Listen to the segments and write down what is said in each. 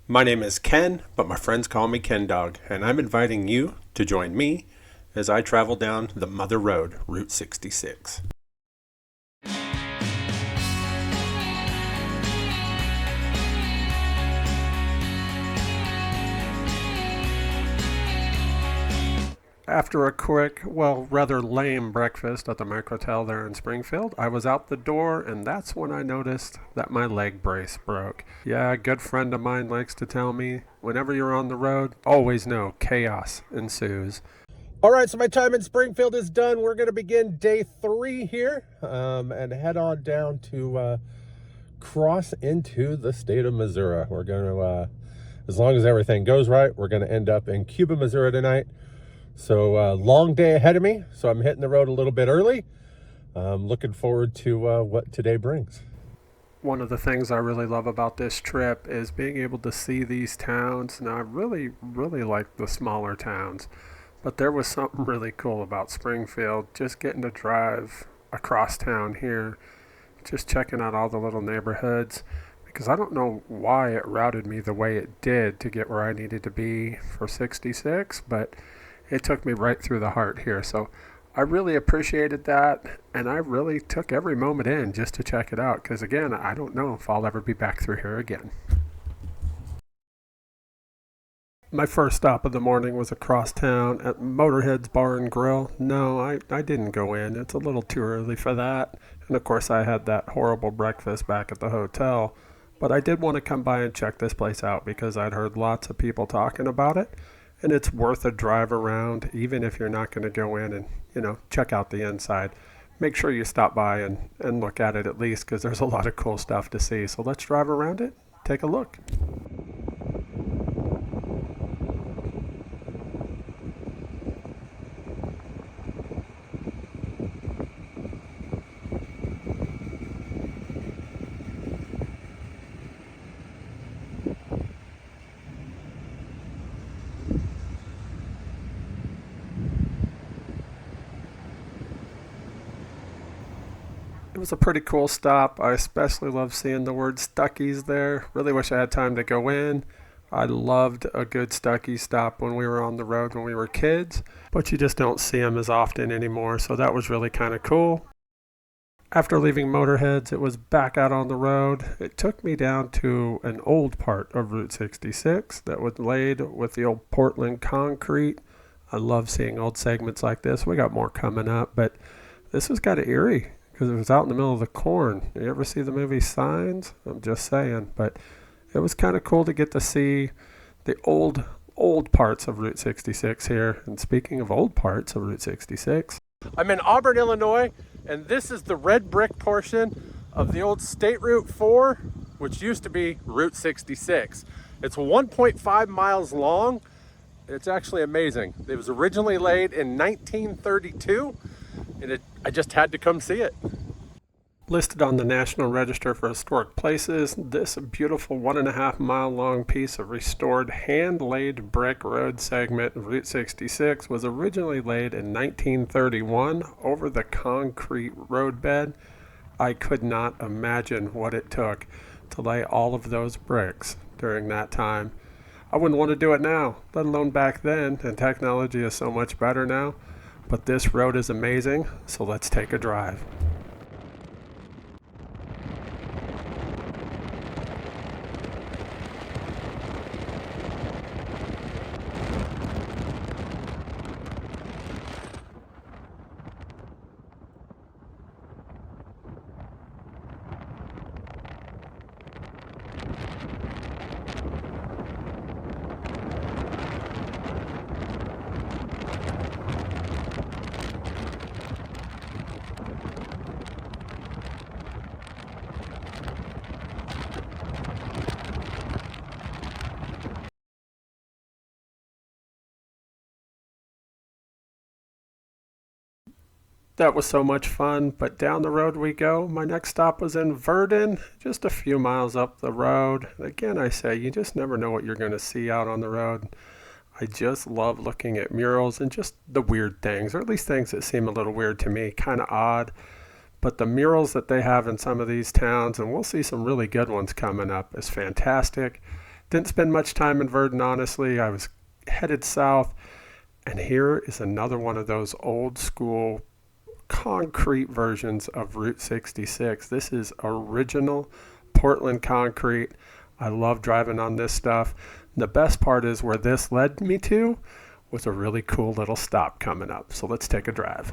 My name is Ken, but my friends call me Ken Dog, and I'm inviting you to join me as I travel down the Mother Road, Route 66. After a quick, well, rather lame breakfast at the Microtel there in Springfield, I was out the door, and that's when I noticed that my leg brace broke. Yeah, a good friend of mine likes to tell me, whenever you're on the road, always know chaos ensues. All right, so my time in Springfield is done. We're going to begin day 3 here and head on down to cross into the state of Missouri. We're going to, as long as everything goes right, we're going to end up in Cuba, Missouri tonight. So long day ahead of me, so I'm hitting the road a little bit early. Looking forward to what today brings. One of the things I really love about this trip is being able to see these towns. Now, I really like the smaller towns, but there was something really cool about Springfield, just getting to drive across town here, just checking out all the little neighborhoods, because I don't know why it routed me the way it did to get where I needed to be for 66, but it took me right through the heart here. So I really appreciated that, and I really took every moment in just to check it out, because again, I don't know if I'll ever be back through here again. My first stop of the morning was across town at Motorhead's Bar and Grill. No, I didn't go in. It's a little too early for that. And of course, I had that horrible breakfast back at the hotel. But I did want to come by and check this place out because I'd heard lots of people talking about it. And it's worth a drive around, even if you're not going to go in and, check out the inside. Make sure you stop by and look at it at least, because there's a lot of cool stuff to see. So let's drive around it, take a look. It was a pretty cool stop. I especially love seeing the word Stuckey's there. Really wish I had time to go in. I loved a good Stuckey stop when we were on the road when we were kids, but you just don't see them as often anymore, so that was really kind of cool. After leaving Motorheads, it was back out on the road. It took me down to an old part of Route 66 that was laid with the old Portland concrete. I love seeing old segments like this. We got more coming up, but this was kind of eerie because it was out in the middle of the corn. You ever see the movie Signs? I'm just saying, but it was kind of cool to get to see the old parts of Route 66 here. And speaking of old parts of Route 66, I'm in Auburn, Illinois, and this is the red brick portion of the old State Route 4, which used to be Route 66. It's 1.5 miles long. It's actually amazing. It was originally laid in 1932, and I just had to come see it. Listed on the National Register for Historic Places, this beautiful 1.5 mile long piece of restored hand-laid brick road segment of Route 66 was originally laid in 1931 over the concrete roadbed. I could not imagine what it took to lay all of those bricks during that time. I wouldn't want to do it now, let alone back then, and technology is so much better now. But this road is amazing, so let's take a drive. That was so much fun, but down the road we go. My next stop was in Verdon, just a few miles up the road. Again, I say, you just never know what you're going to see out on the road. I just love looking at murals and just the weird things, or at least things that seem a little weird to me, kind of odd. But the murals that they have in some of these towns, and we'll see some really good ones coming up, is fantastic. Didn't spend much time in Verdon, honestly. I was headed south, and here is another one of those old school concrete versions of Route 66. This is original Portland concrete. I love driving on this stuff. The best part is where this led me to was a really cool little stop coming up. So let's take a drive.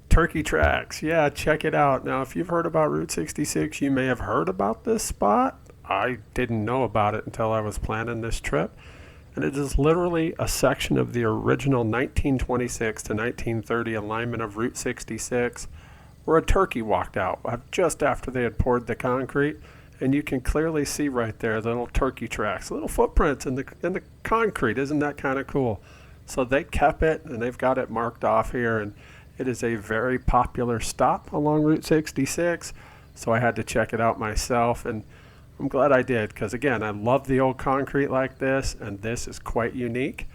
Turkey Tracks. Yeah, check it out. Now, if you've heard about Route 66, you may have heard about this spot. I didn't know about it until I was planning this trip. And it is literally a section of the original 1926 to 1930 alignment of Route 66 where a turkey walked out just after they had poured the concrete. And you can clearly see right there the little turkey tracks, little footprints in the concrete. Isn't that kind of cool? So they kept it and they've got it marked off here. And it is a very popular stop along Route 66, so I had to check it out myself, and I'm glad I did because, again, I love the old concrete like this, and this is quite unique.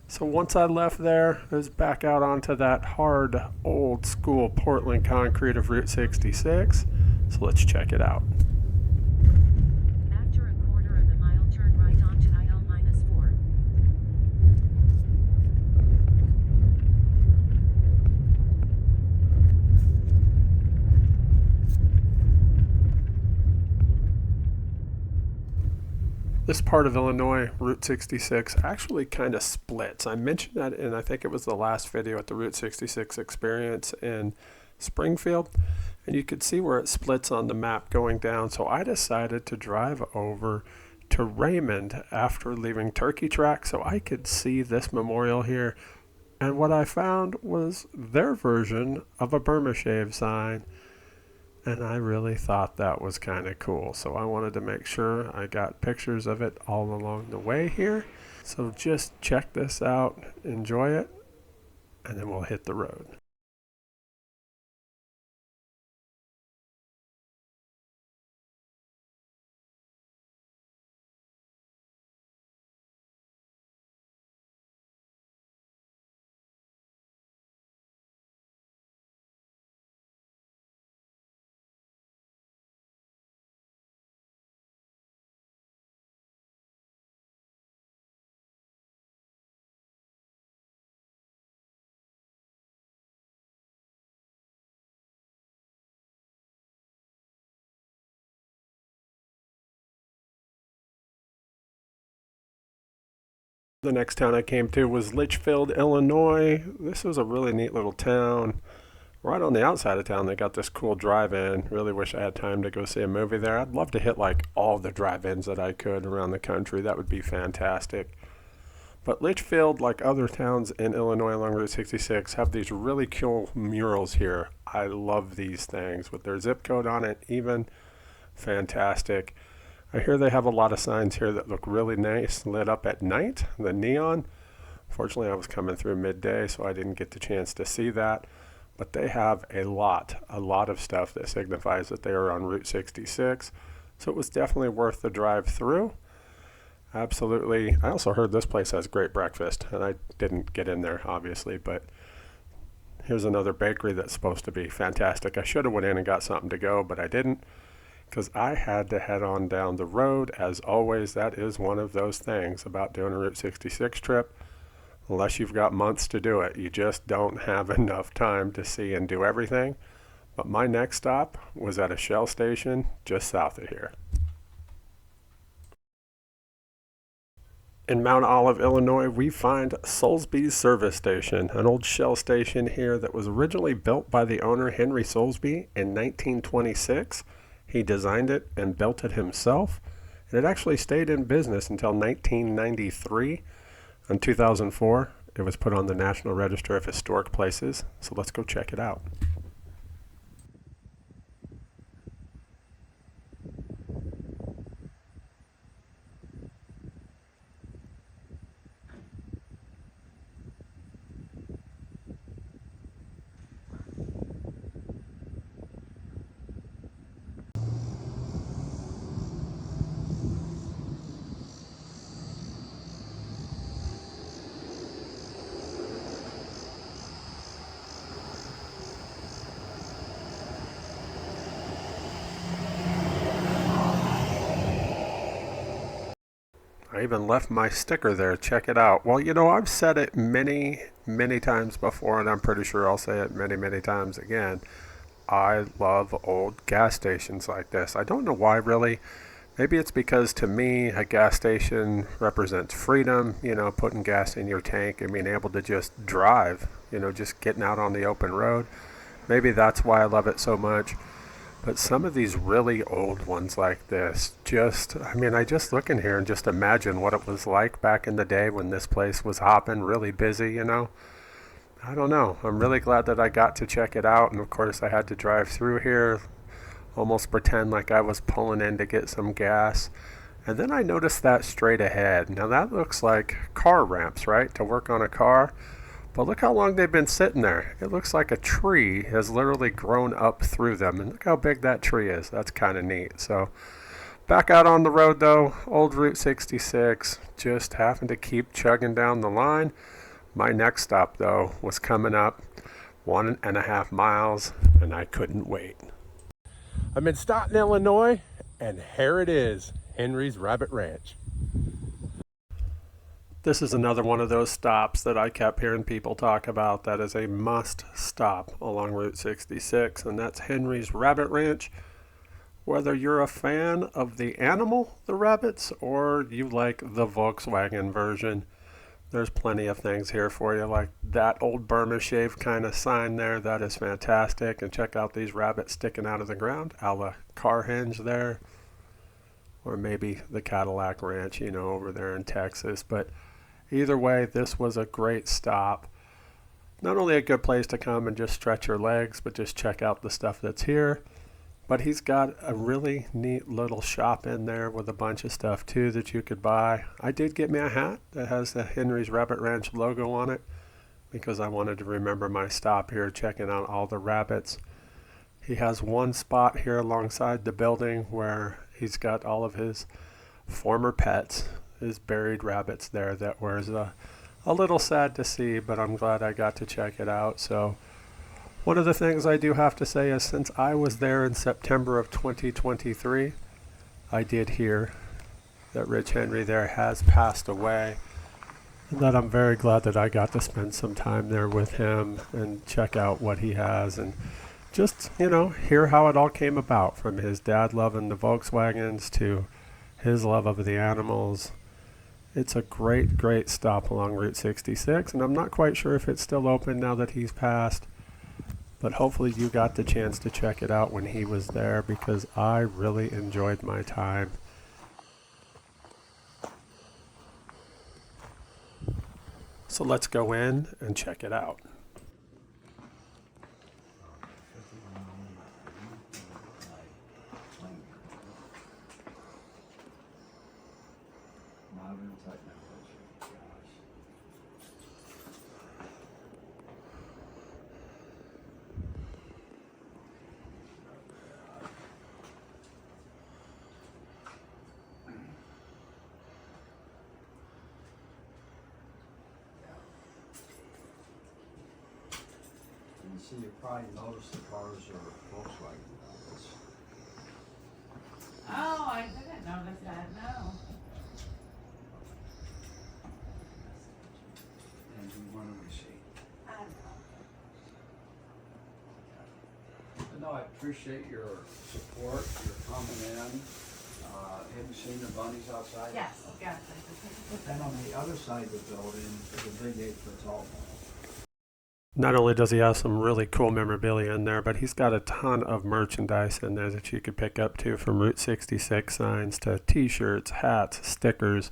So once I left there, I was back out onto that hard, old school Portland concrete of Route 66, so let's check it out. After a quarter of a mile, turn right onto IL-4. This part of Illinois, Route 66, actually kind of splits. I mentioned that in, I think it was the last video at the Route 66 experience in Springfield, and you could see where it splits on the map going down. So I decided to drive over to Raymond after leaving Turkey Track so I could see this memorial here. And what I found was their version of a Burma Shave sign. And I really thought that was kind of cool. So I wanted to make sure I got pictures of it all along the way here. So just check this out, enjoy it, and then we'll hit the road. The next town I came to was Litchfield, Illinois. This was a really neat little town. Right on the outside of town, they got this cool drive-in. Really wish I had time to go see a movie there. I'd love to hit like all the drive-ins that I could around the country. That would be fantastic. But Litchfield, like other towns in Illinois along Route 66, have these really cool murals here. I love these things with their zip code on it even. Fantastic. I hear they have a lot of signs here that look really nice, lit up at night, the neon. Fortunately, I was coming through midday, so I didn't get the chance to see that. But they have a lot of stuff that signifies that they are on Route 66. So it was definitely worth the drive through. Absolutely. I also heard this place has great breakfast, and I didn't get in there, obviously, but here's another bakery that's supposed to be fantastic. I should have went in and got something to go, but I didn't, because I had to head on down the road. As always, that is one of those things about doing a Route 66 trip. Unless you've got months to do it, you just don't have enough time to see and do everything. But my next stop was at a Shell station just south of here. In Mount Olive, Illinois, we find Soulsby's Service Station, an old Shell station here that was originally built by the owner Henry Soulsby in 1926. He designed it and built it himself. It actually stayed in business until 1993. In 2004, it was put on the National Register of Historic Places, so let's go check it out. I even left my sticker there. Check it out. Well, I've said it many, many times before, and I'm pretty sure I'll say it many, many times again. I love old gas stations like this. I don't know why, really. Maybe it's because to me, a gas station represents freedom, putting gas in your tank and being able to just drive, just getting out on the open road. Maybe that's why I love it so much. But some of these really old ones like this, I just look in here and just imagine what it was like back in the day when this place was hopping, really busy, I don't know. I'm really glad that I got to check it out. And of course, I had to drive through here, almost pretend like I was pulling in to get some gas. And then I noticed that straight ahead. Now that looks like car ramps, right? To work on a car. But look how long they've been sitting there. It looks like a tree has literally grown up through them. And look how big that tree is. That's kind of neat. So back out on the road though, old Route 66, just having to keep chugging down the line. My next stop though was coming up 1.5 miles, and I couldn't wait. I'm in Staunton, Illinois, and here it is, Henry's Rabbit Ranch. This is another one of those stops that I kept hearing people talk about that is a must stop along Route 66, and that's Henry's Rabbit Ranch. Whether you're a fan of the animal, the rabbits, or you like the Volkswagen version, there's plenty of things here for you, like that old Burma shave kind of sign there. That is fantastic. And check out these rabbits sticking out of the ground, a la car hinge there. Or maybe the Cadillac Ranch, over there in Texas. But either way, this was a great stop. Not only a good place to come and just stretch your legs, but just check out the stuff that's here. But he's got a really neat little shop in there with a bunch of stuff too that you could buy. I did get me a hat that has the Henry's Rabbit Ranch logo on it because I wanted to remember my stop here checking out all the rabbits. He has one spot here alongside the building where he's got all of his former pets, his buried rabbits there. That was a little sad to see, but I'm glad I got to check it out. So one of the things I do have to say is since I was there in September of 2023, I did hear that Rich Henry there has passed away, and that I'm very glad that I got to spend some time there with him and check out what he has and just, hear how it all came about, from his dad loving the Volkswagens to his love of the animals. It's a great, great stop along Route 66, and I'm not quite sure if it's still open now that he's passed. But hopefully you got the chance to check it out when he was there, because I really enjoyed my time. So let's go in and check it out. See, you probably noticed the cars are Volkswagen models. Oh, I didn't notice that, no. And you want to see. I don't know. No, I appreciate your support, your coming in. Haven't seen the bunnies outside? Yes, yes. And on the other side of the building is a big 8-foot tall one. Not only does he have some really cool memorabilia in there, but he's got a ton of merchandise in there that you could pick up too, from Route 66 signs to t-shirts, hats, stickers,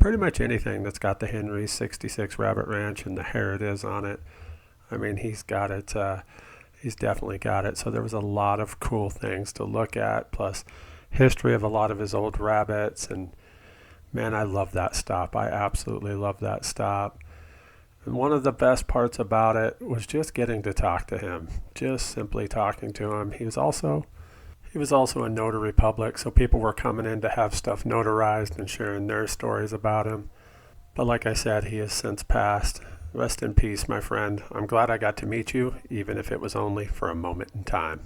pretty much anything that's got the Henry 66 Rabbit Ranch and the Here It Is on it. I mean, he's got it. He's definitely got it. So there was a lot of cool things to look at, plus history of a lot of his old rabbits. And man, I love that stop. I absolutely love that stop. And one of the best parts about it was just getting to talk to him, just simply talking to him. He was also a notary public, so people were coming in to have stuff notarized and sharing their stories about him. But like I said, he has since passed. Rest in peace, my friend. I'm glad I got to meet you, even if it was only for a moment in time.